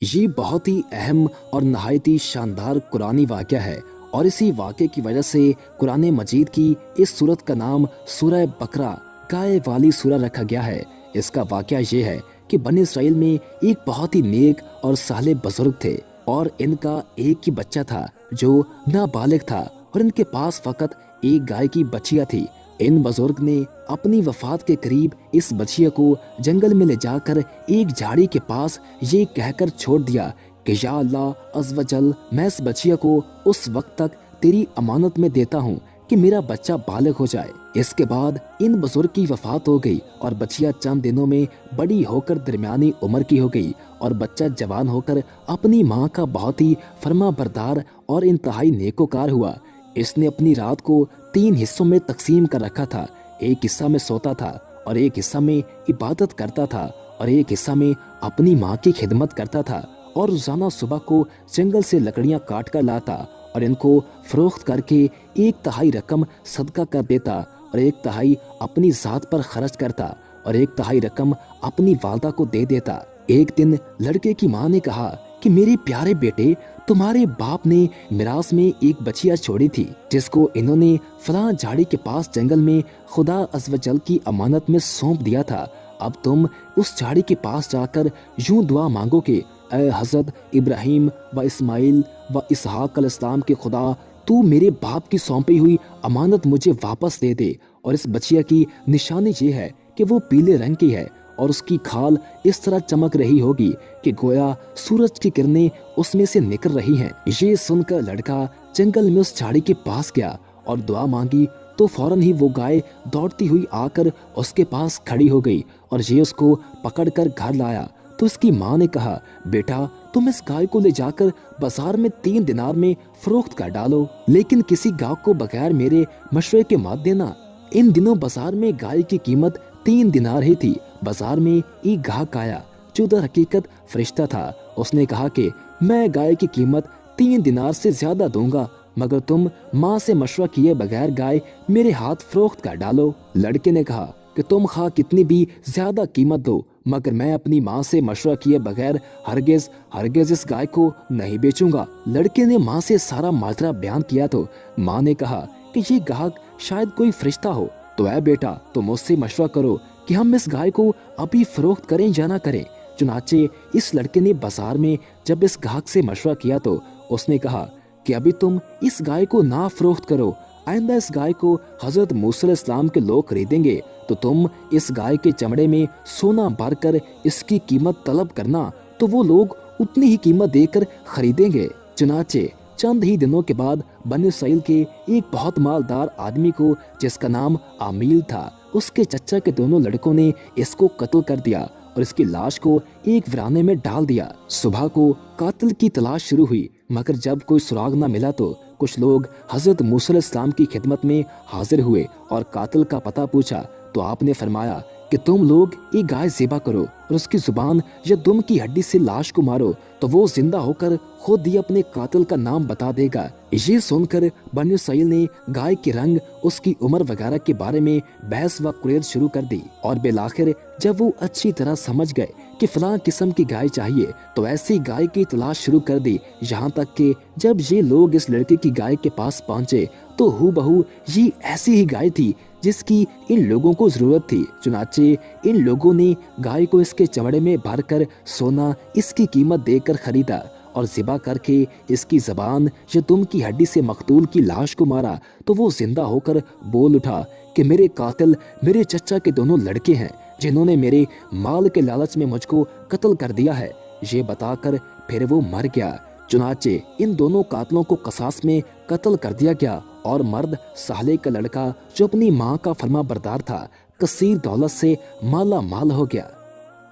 یہ بہت ہی اہم اور نہایت ہی شاندار قرآنی واقعہ ہے، اور اسی واقعے کی وجہ سے قرآن مجید کی اس سورت کا نام سورہ بقرہ گائے والی سورہ رکھا گیا ہے۔ اس کا واقعہ یہ ہے کہ بنی اسرائیل میں ایک بہت ہی نیک اور صالح بزرگ تھے، اور ان کا ایک ہی بچہ تھا جو نابالغ تھا، اور ان کے پاس فقط ایک گائے کی بچیا تھی۔ ان بزرگ نے اپنی وفات کے قریب اس بچیا کو جنگل میں لے جا کر ایک جھاڑی کے پاس یہ کہہ کر چھوڑ دیا کہ یا اللہ عز و جل، میں اس بچیا کو اس وقت تک تیری امانت میں دیتا ہوں کہ میرا بچہ بالغ ہو جائے۔ اس کے بعد ان بزرگ کی وفات ہو گئی، اور بچیا چند دنوں میں بڑی ہو کر درمیانی عمر کی ہو گئی، اور بچہ جوان ہو کر اپنی ماں کا بہت ہی فرما بردار اور انتہائی نیکوکار ہوا۔ اس نے اپنی رات کو 3 حصوں میں تقسیم کر رکھا تھا۔ ایک حصہ میں سوتا تھا، اور ایک حصہ میں عبادت کرتا تھا، اور ایک حصہ میں اپنی ماں کی خدمت کرتا تھا، اور روزانہ صبح کو جنگل سے لکڑیاں کاٹ کر لاتا اور ان کو فروخت کر کے 1/3 رقم صدقہ کر دیتا، اور 1/3 اپنی ذات پر خرچ کرتا، اور 1/3 رقم اپنی والدہ کو دے دیتا۔ ایک دن لڑکے کی ماں نے کہا کہ میرے پیارے بیٹے، تمہارے باپ نے میراث میں ایک بچیا چھوڑی تھی جس کو انہوں نے فلاں جھاڑی کے پاس جنگل میں خدا عز و جل کی امانت میں سونپ دیا تھا۔ اب تم اس جھاڑی کے پاس جا کر یوں دعا مانگو کہ اے حضرت ابراہیم و اسماعیل و اسحاق علیہ السلام کے خدا، تو میرے باپ کی سونپی ہوئی امانت مجھے واپس دے دے۔ اور اس بچیا کی نشانی یہ ہے کہ وہ پیلے رنگ کی ہے، اور اس کی کھال اس طرح چمک رہی ہوگی کہ گویا سورج کی کرنیں اس میں سے نکل رہی ہیں۔ یہ سن کر لڑکا جنگل میں اس جھاڑی کے پاس گیا اور دعا مانگی، تو فوراً ہی وہ گائے دوڑتی ہوئی آ کر اس کے پاس کھڑی ہو گئی، اور یہ اس کو پکڑ کر گھر لایا۔ تو اس کی ماں نے کہا، بیٹا تم اس گائے کو لے جا کر بازار میں 3 دینار میں فروخت کر ڈالو، لیکن کسی گاہک کو بغیر میرے مشورے کے مت دینا۔ ان دنوں بازار میں گائے کی قیمت 3 دینار ہی تھی۔ بازار میں ایک گاہک آیا جو در حقیقت فرشتہ تھا۔ اس نے کہا کہ میں گائے کی قیمت 3 دینار سے زیادہ دوں گا، مگر تم ماں سے مشورہ کیے بغیر گائے میرے ہاتھ فروخت کر ڈالو۔ لڑکے نے کہا کہ تم خواہ کتنی بھی زیادہ قیمت دو، مگر میں اپنی ماں سے مشورہ کیے بغیر ہرگز اس گائے کو نہیں بیچوں گا۔ لڑکے نے ماں سے سارا ماجرا بیان کیا تو ماں نے کہا کہ یہ گاہک شاید کوئی فرشتہ ہو، تو اے بیٹا تم مجھ سے مشورہ کرو کہ ہم اس گائے کو ابھی فروخت کریں یا نہ کریں۔ چنانچہ اس لڑکے نے بازار میں جب اس گاہک سے مشورہ کیا تو اس نے کہا کہ ابھی تم اس گائے کو نہ فروخت کرو، آئندہ اس گائے کو حضرت موسیٰ علیہ السلام کے لوگ خریدیں گے تو تم اس گائے کے چمڑے میں سونا بھر کر اس کی قیمت طلب کرنا، تو وہ لوگ اتنی ہی قیمت دے کر خریدیں گے۔ چنانچہ چند ہی دنوں کے بعد بنی اسرائیل کے ایک بہت مالدار آدمی کو، جس کا نام عامیل تھا، اس کے چچا کے دونوں لڑکوں نے اس کو قتل کر دیا اور اس کی لاش کو ایک ویرانے میں ڈال دیا۔ صبح کو قاتل کی تلاش شروع ہوئی، مگر جب کوئی سراغ نہ ملا تو کچھ لوگ حضرت موسیٰ علیہ السلام کی خدمت میں حاضر ہوئے اور قاتل کا پتہ پوچھا تو آپ نے فرمایا کہ تم لوگ ایک گائے ذبح کرو اور اس کی زبان یا دم کی ہڈی سے لاش کو مارو، تو وہ زندہ ہو کر خود ہی اپنے قاتل کا نام بتا دے گا۔ یہ سن کر بنی اسرائیل نے گائے کے رنگ، اس کی عمر وغیرہ کے بارے میں بحث و قریت شروع کر دی، اور بالآخر جب وہ اچھی طرح سمجھ گئے کہ فلاں قسم کی گائے چاہیے تو ایسی گائے کی تلاش شروع کر دی، یہاں تک کہ جب یہ لوگ اس لڑکے کی گائے کے پاس پہنچے تو ہو بہو یہ ایسی ہی گائے تھی جس کی ان لوگوں کو ضرورت تھی۔ چنانچہ ان لوگوں نے گائے کو اس کے چمڑے میں بھر کر سونا اس کی قیمت دے کر خریدا اور ذبح کر کے اس کی زبان یا دم کی ہڈی سے مقتول کی لاش کو مارا، تو وہ زندہ ہو کر بول اٹھا کہ میرے قاتل میرے چچا کے دونوں لڑکے ہیں جنہوں نے میرے مال کے لالچ میں مجھ کو قتل کر دیا ہے۔ یہ بتا کر پھر وہ مر گیا۔ چنانچہ ان دونوں قاتلوں کو قصاص میں قتل کر دیا گیا، اور مرد صالح کا لڑکا جو اپنی ماں کا فرما بردار تھا کثیر دولت سے مالا مال ہو گیا۔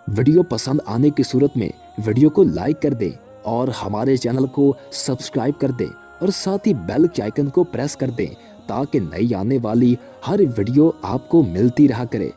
ویڈیو پسند آنے کی صورت میں ویڈیو کو لائک کر دیں اور ہمارے چینل کو سبسکرائب کر دیں، اور ساتھ ہی بیل کے آئیکن کو پریس کر دیں تاکہ نئی آنے والی ہر ویڈیو آپ کو ملتی رہا کرے۔